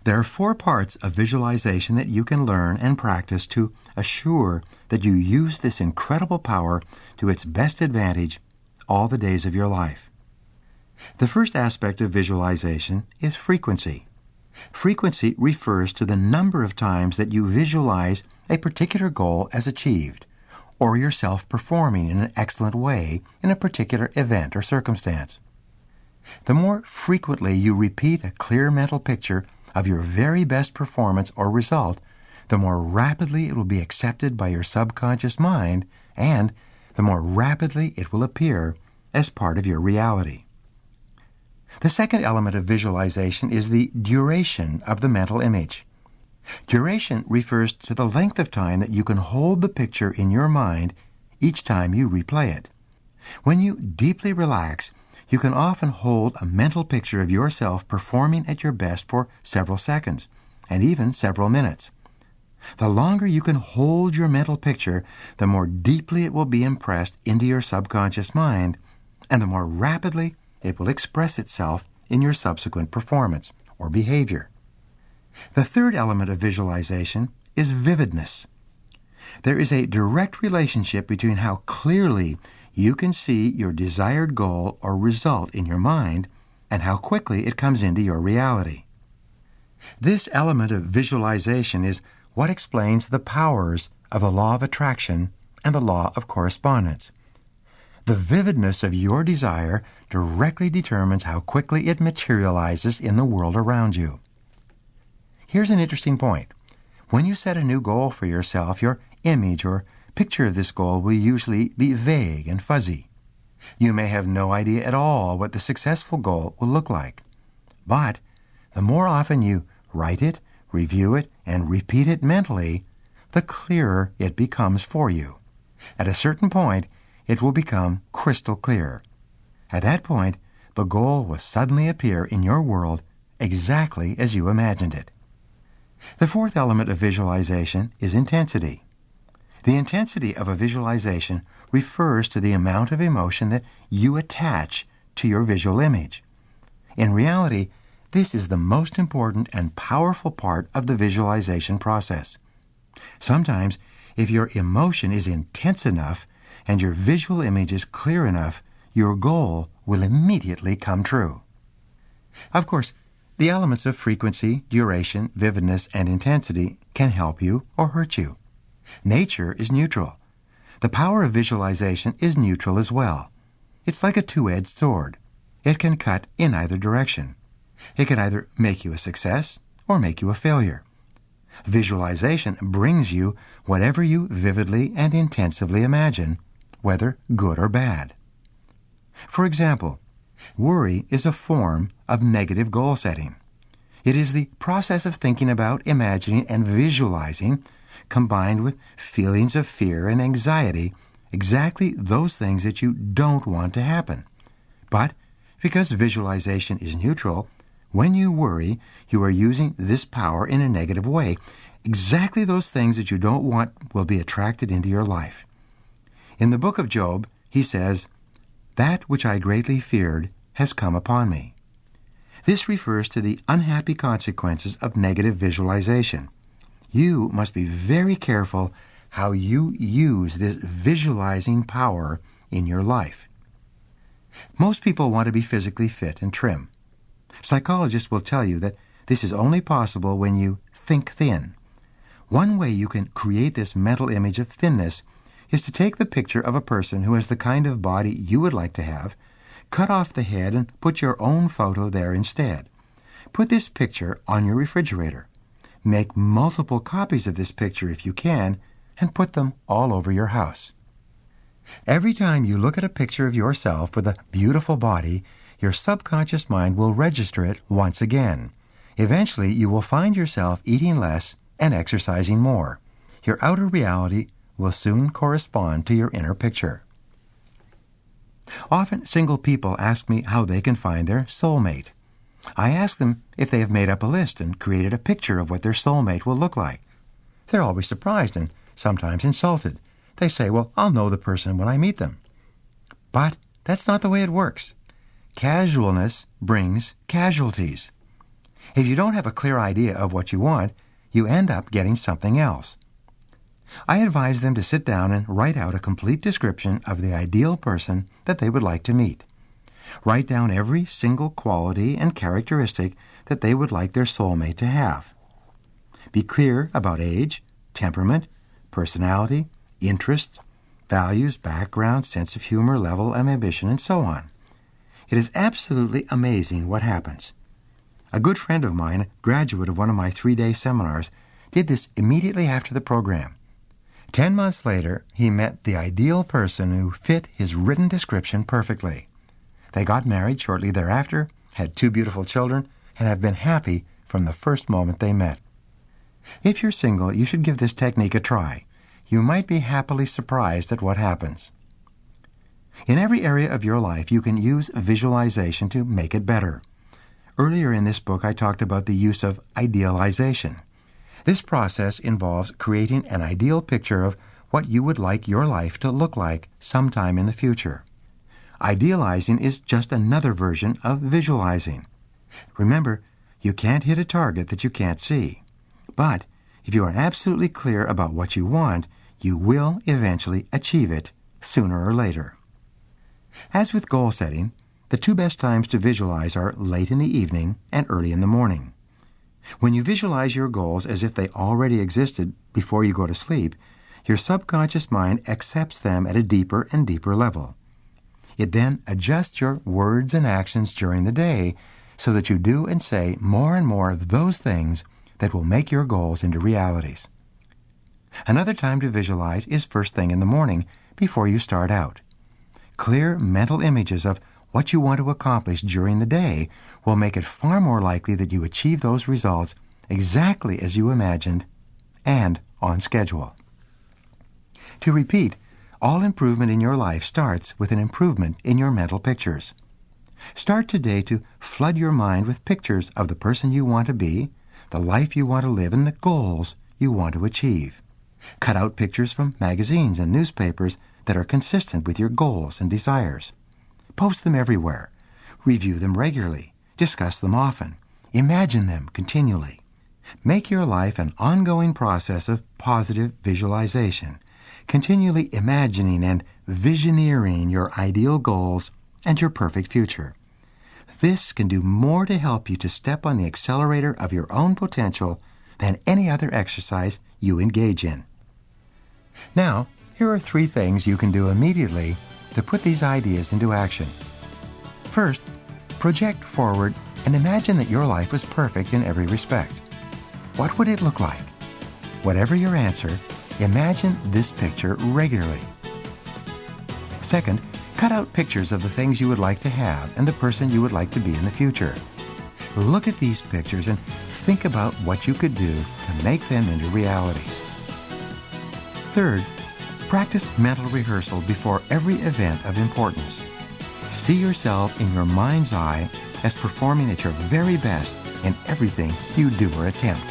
There are 4 parts of visualization that you can learn and practice to assure that you use this incredible power to its best advantage all the days of your life. The first aspect of visualization is frequency. Frequency refers to the number of times that you visualize a particular goal as achieved, or yourself performing in an excellent way in a particular event or circumstance. The more frequently you repeat a clear mental picture of your very best performance or result, the more rapidly it will be accepted by your subconscious mind, and the more rapidly it will appear as part of your reality. The second element of visualization is the duration of the mental image. Duration refers to the length of time that you can hold the picture in your mind each time you replay it. When you deeply relax, you can often hold a mental picture of yourself performing at your best for several seconds, and even several minutes. The longer you can hold your mental picture, the more deeply it will be impressed into your subconscious mind, and the more rapidly it will express itself in your subsequent performance or behavior. The third element of visualization is vividness. There is a direct relationship between how clearly you can see your desired goal or result in your mind and how quickly it comes into your reality. This element of visualization is what explains the powers of the law of attraction and the law of correspondence. The vividness of your desire directly determines how quickly it materializes in the world around you. Here's an interesting point. When you set a new goal for yourself, your image or picture of this goal will usually be vague and fuzzy. You may have no idea at all what the successful goal will look like. But the more often you write it, review it, and repeat it mentally, the clearer it becomes for you. At a certain point, it will become crystal clear. At that point, the goal will suddenly appear in your world exactly as you imagined it. The fourth element of visualization is intensity. The intensity of a visualization refers to the amount of emotion that you attach to your visual image. In reality, this is the most important and powerful part of the visualization process. Sometimes, if your emotion is intense enough and your visual image is clear enough, your goal will immediately come true. Of course, the elements of frequency, duration, vividness, and intensity can help you or hurt you. Nature is neutral. The power of visualization is neutral as well. It's like a two-edged sword. It can cut in either direction. It can either make you a success or make you a failure. Visualization brings you whatever you vividly and intensively imagine, whether good or bad. For example, worry is a form of negative goal setting. It is the process of thinking about, imagining, and visualizing, combined with feelings of fear and anxiety, exactly those things that you don't want to happen. But because visualization is neutral, when you worry, you are using this power in a negative way. Exactly those things that you don't want will be attracted into your life. In the book of Job, he says, "That which I greatly feared has come upon me." This refers to the unhappy consequences of negative visualization. You must be very careful how you use this visualizing power in your life. Most people want to be physically fit and trim. Psychologists will tell you that this is only possible when you think thin. One way you can create this mental image of thinness is to take the picture of a person who has the kind of body you would like to have, cut off the head, and put your own photo there instead. Put this picture on your refrigerator. Make multiple copies of this picture if you can, and put them all over your house. Every time you look at a picture of yourself with a beautiful body, your subconscious mind will register it once again. Eventually, you will find yourself eating less and exercising more. Your outer reality will soon correspond to your inner picture. Often, single people ask me how they can find their soulmate. I ask them if they have made up a list and created a picture of what their soulmate will look like. They're always surprised and sometimes insulted. They say, "Well, I'll know the person when I meet them." But that's not the way it works. Casualness brings casualties. If you don't have a clear idea of what you want, you end up getting something else. I advise them to sit down and write out a complete description of the ideal person that they would like to meet. Write down every single quality and characteristic that they would like their soulmate to have. Be clear about age, temperament, personality, interests, values, background, sense of humor, level of ambition, and so on. It is absolutely amazing what happens. A good friend of mine, a graduate of one of my 3-day seminars, did this immediately after the program. 10 months later, he met the ideal person who fit his written description perfectly. They got married shortly thereafter, had 2 beautiful children, and have been happy from the first moment they met. If you're single, you should give this technique a try. You might be happily surprised at what happens. In every area of your life, you can use visualization to make it better. Earlier in this book, I talked about the use of idealization. This process involves creating an ideal picture of what you would like your life to look like sometime in the future. Idealizing is just another version of visualizing. Remember, you can't hit a target that you can't see. But if you are absolutely clear about what you want, you will eventually achieve it sooner or later. As with goal setting, the 2 best times to visualize are late in the evening and early in the morning. When you visualize your goals as if they already existed before you go to sleep, your subconscious mind accepts them at a deeper and deeper level. It then adjusts your words and actions during the day so that you do and say more and more of those things that will make your goals into realities. Another time to visualize is first thing in the morning before you start out. Clear mental images of what you want to accomplish during the day will make it far more likely that you achieve those results exactly as you imagined and on schedule. To repeat, all improvement in your life starts with an improvement in your mental pictures. Start today to flood your mind with pictures of the person you want to be, the life you want to live, and the goals you want to achieve. Cut out pictures from magazines and newspapers that are consistent with your goals and desires. Post them everywhere. Review them regularly. Discuss them often. Imagine them continually. Make your life an ongoing process of positive visualization, continually imagining and visioneering your ideal goals and your perfect future. This can do more to help you to step on the accelerator of your own potential than any other exercise you engage in. Now, here are 3 things you can do immediately to put these ideas into action. First, project forward and imagine that your life was perfect in every respect. What would it look like? Whatever your answer, imagine this picture regularly. Second, cut out pictures of the things you would like to have and the person you would like to be in the future. Look at these pictures and think about what you could do to make them into realities. Third, practice mental rehearsal before every event of importance. See yourself in your mind's eye as performing at your very best in everything you do or attempt.